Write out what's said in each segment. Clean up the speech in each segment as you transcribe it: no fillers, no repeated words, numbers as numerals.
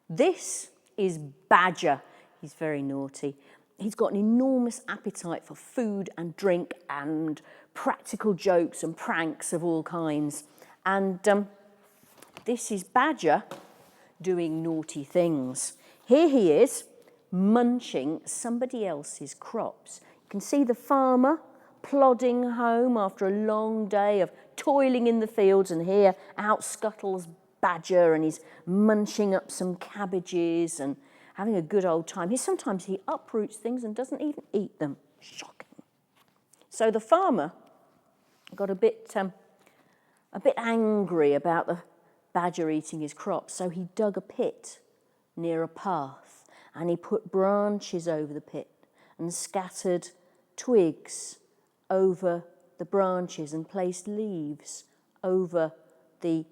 This is Badger. He's very naughty. He's got an enormous appetite for food and drink and practical jokes and pranks of all kinds. And this is Badger doing naughty things. Here he is, munching somebody else's crops. You can see the farmer plodding home after a long day of toiling in the fields, and here out scuttles Badger, and he's munching up some cabbages and having a good old time. Sometimes he uproots things and doesn't even eat them. Shocking. So the farmer got a bit angry about the Badger eating his crops, so he dug a pit near a path, and he put branches over the pit and scattered twigs over the branches and placed leaves over the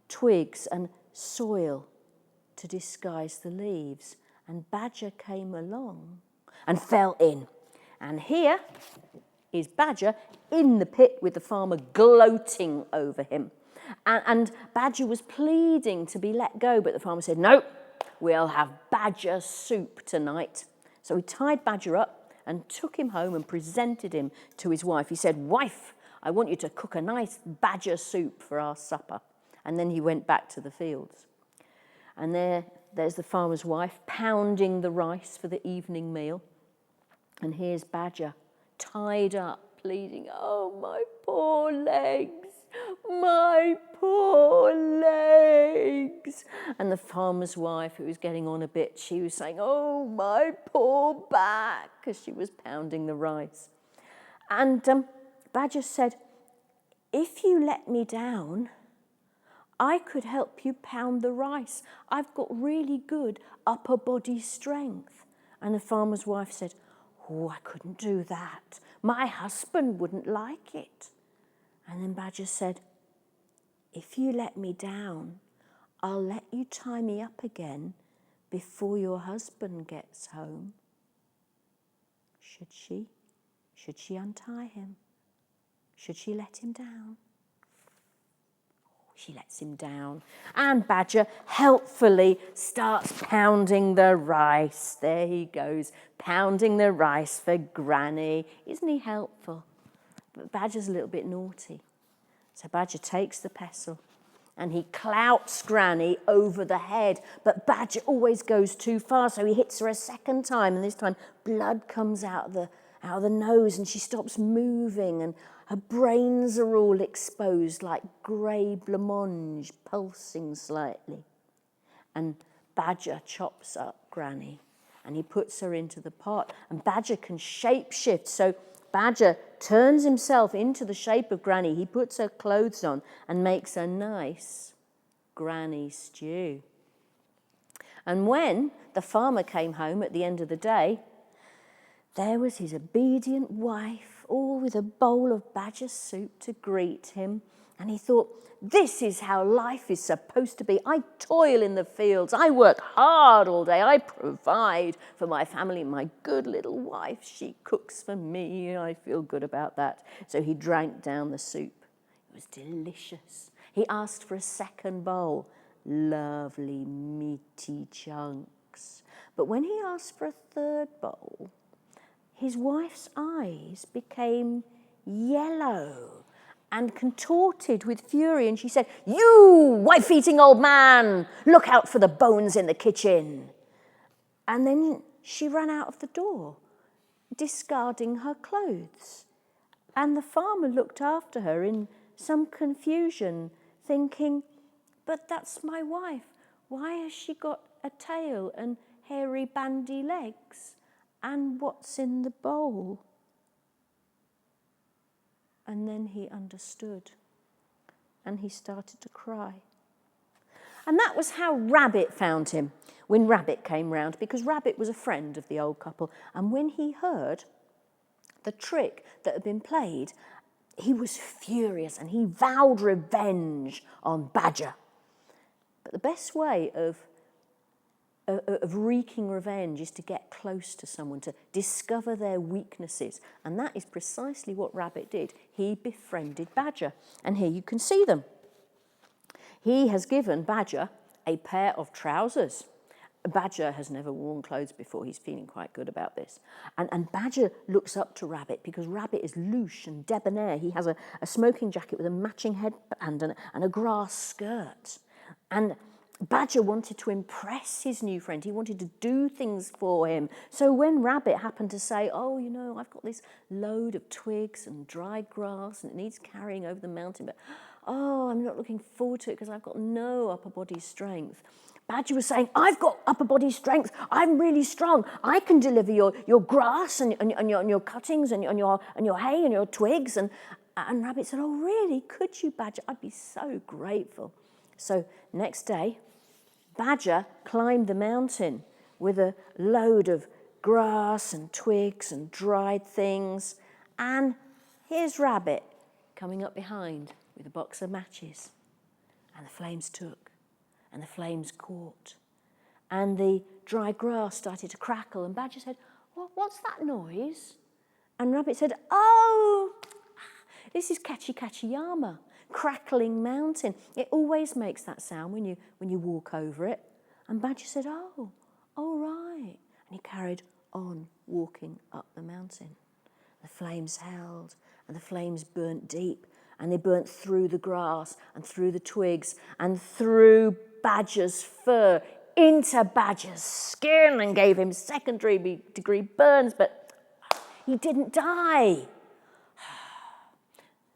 twigs and soil to disguise the leaves. And Badger came along and fell in. And here is Badger in the pit with the farmer gloating over him. And Badger was pleading to be let go, but the farmer said, no, we'll have Badger soup tonight. So he tied Badger up and took him home and presented him to his wife. He said, wife, I want you to cook a nice Badger soup for our supper. And then he went back to the fields. And there's the farmer's wife pounding the rice for the evening meal. And here's Badger tied up, pleading, oh, my poor legs, my poor legs. And the farmer's wife, who was getting on a bit, she was saying, oh, my poor back, because she was pounding the rice. And Badger said, if you let me down, I could help you pound the rice. I've got really good upper body strength. And the farmer's wife said, oh, I couldn't do that. My husband wouldn't like it. And then Badger said, if you let me down, I'll let you tie me up again before your husband gets home. Should she? Should she untie him? Should she let him down? She lets him down, and Badger helpfully starts pounding the rice. There he goes, pounding the rice for Granny. Isn't he helpful? But Badger's a little bit naughty. So Badger takes the pestle and he clouts Granny over the head, but Badger always goes too far, so he hits her a second time, and this time blood comes out of the nose, and she stops moving, and her brains are all exposed like grey blancmange, pulsing slightly. And Badger chops up Granny, and he puts her into the pot, and Badger can shapeshift, so Badger turns himself into the shape of Granny. He puts her clothes on and makes a nice Granny stew. And when the farmer came home at the end of the day, there was his obedient wife, all with a bowl of Badger soup to greet him. And he thought, this is how life is supposed to be. I toil in the fields. I work hard all day. I provide for my family. My good little wife, she cooks for me. I feel good about that. So he drank down the soup. It was delicious. He asked for a second bowl. Lovely meaty chunks. But when he asked for a third bowl, his wife's eyes became yellow and contorted with fury, and she said, you wife-eating old man, look out for the bones in the kitchen. And then she ran out of the door, discarding her clothes. And the farmer looked after her in some confusion, thinking, but that's my wife. Why has she got a tail and hairy bandy legs? And what's in the bowl? And then he understood, and he started to cry. And that was how Rabbit found him when Rabbit came round, because Rabbit was a friend of the old couple. And when he heard the trick that had been played, he was furious, and he vowed revenge on Badger. But the best way of wreaking revenge is to get close to someone, to discover their weaknesses. And that is precisely what Rabbit did. He befriended Badger. And here you can see them. He has given Badger a pair of trousers Badger has never worn clothes before. He's feeling quite good about this. And Badger looks up to Rabbit because Rabbit is louche and debonair. He has a smoking jacket with a matching headband and a grass skirt. And Badger wanted to impress his new friend. He wanted to do things for him. So when Rabbit happened to say, oh, you know, I've got this load of twigs and dried grass and it needs carrying over the mountain, but oh, I'm not looking forward to it because I've got no upper body strength. Badger was saying, I've got upper body strength. I'm really strong. I can deliver your grass and your cuttings and your hay and your twigs. And Rabbit said, oh, really? Could you, Badger? I'd be so grateful. So next day, Badger climbed the mountain with a load of grass and twigs and dried things. And here's Rabbit coming up behind with a box of matches. And the flames took. And the flames caught. And the dry grass started to crackle. And Badger said, what's that noise? And Rabbit said, oh, this is Kachiyama, Crackling Mountain. It always makes that sound when you walk over it. And Badger said, oh, all right. And he carried on walking up the mountain. The flames held, and the flames burnt deep. And they burnt through the grass and through the twigs and through Badger's fur into Badger's skin and gave him second-degree burns, but he didn't die.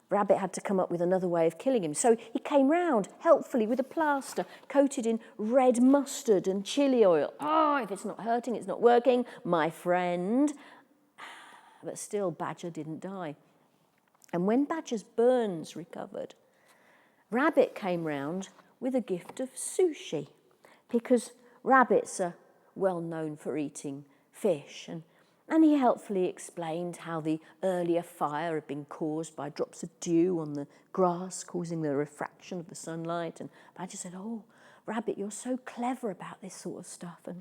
Rabbit had to come up with another way of killing him, so he came round helpfully with a plaster coated in red mustard and chili oil. Oh, if it's not hurting, it's not working, my friend. But still, Badger didn't die. And when Badger's burns recovered, Rabbit came round with a gift of sushi, because rabbits are well known for eating fish. And he helpfully explained how the earlier fire had been caused by drops of dew on the grass, causing the refraction of the sunlight. And Badger said, oh, Rabbit, you're so clever about this sort of stuff. And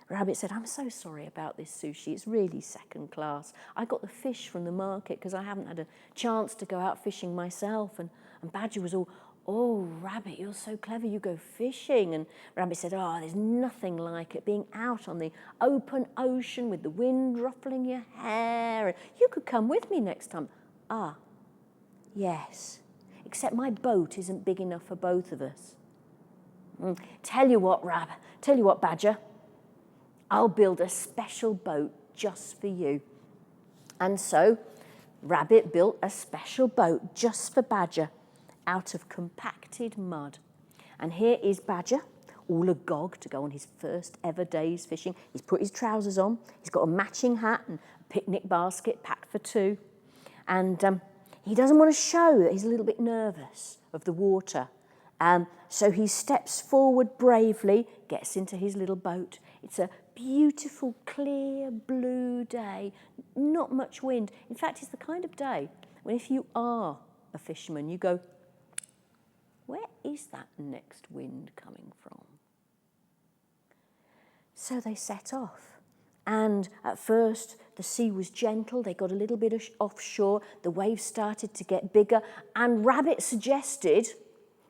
Rabbit said, I'm so sorry about this sushi. It's really second class. I got the fish from the market because I haven't had a chance to go out fishing myself. And Badger was all, oh, Rabbit, you're so clever, you go fishing. And Rabbit said, oh, there's nothing like it, being out on the open ocean with the wind ruffling your hair. And you could come with me next time. Ah, yes, except my boat isn't big enough for both of us. Tell you what, Badger, I'll build a special boat just for you. And so Rabbit built a special boat just for Badger out of compacted mud. And here is Badger, all agog to go on his first ever day's fishing. He's put his trousers on, he's got a matching hat and a picnic basket packed for two. And he doesn't want to show that he's a little bit nervous of the water. So he steps forward bravely, gets into his little boat. It's a beautiful, clear, blue day, not much wind. In fact, it's the kind of day when if you are a fisherman, you go, where is that next wind coming from? So they set off. And at first, the sea was gentle. They got a little bit offshore. The waves started to get bigger. And Rabbit suggested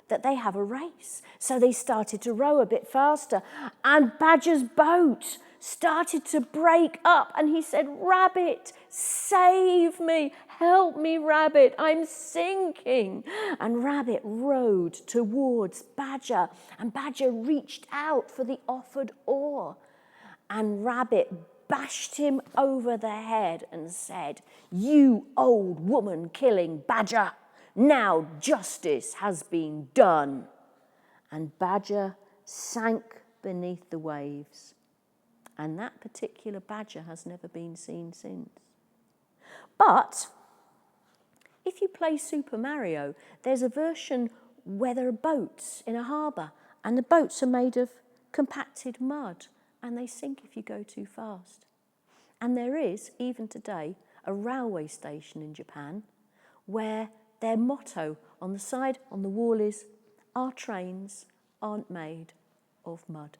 that they have a race. So they started to row a bit faster. And Badger's boat started to break up. And he said, Rabbit, save me. Help me, Rabbit. I'm sinking. And Rabbit rowed towards Badger. And Badger reached out for the offered oar. And Rabbit bashed him over the head and said, you old woman-killing Badger. Now justice has been done. And Badger sank beneath the waves. And that particular Badger has never been seen since. But if you play Super Mario, there's a version where there are boats in a harbour, and the boats are made of compacted mud, and they sink if you go too fast. And there is, even today, a railway station in Japan where their motto on the side, on the wall is, our trains aren't made of mud.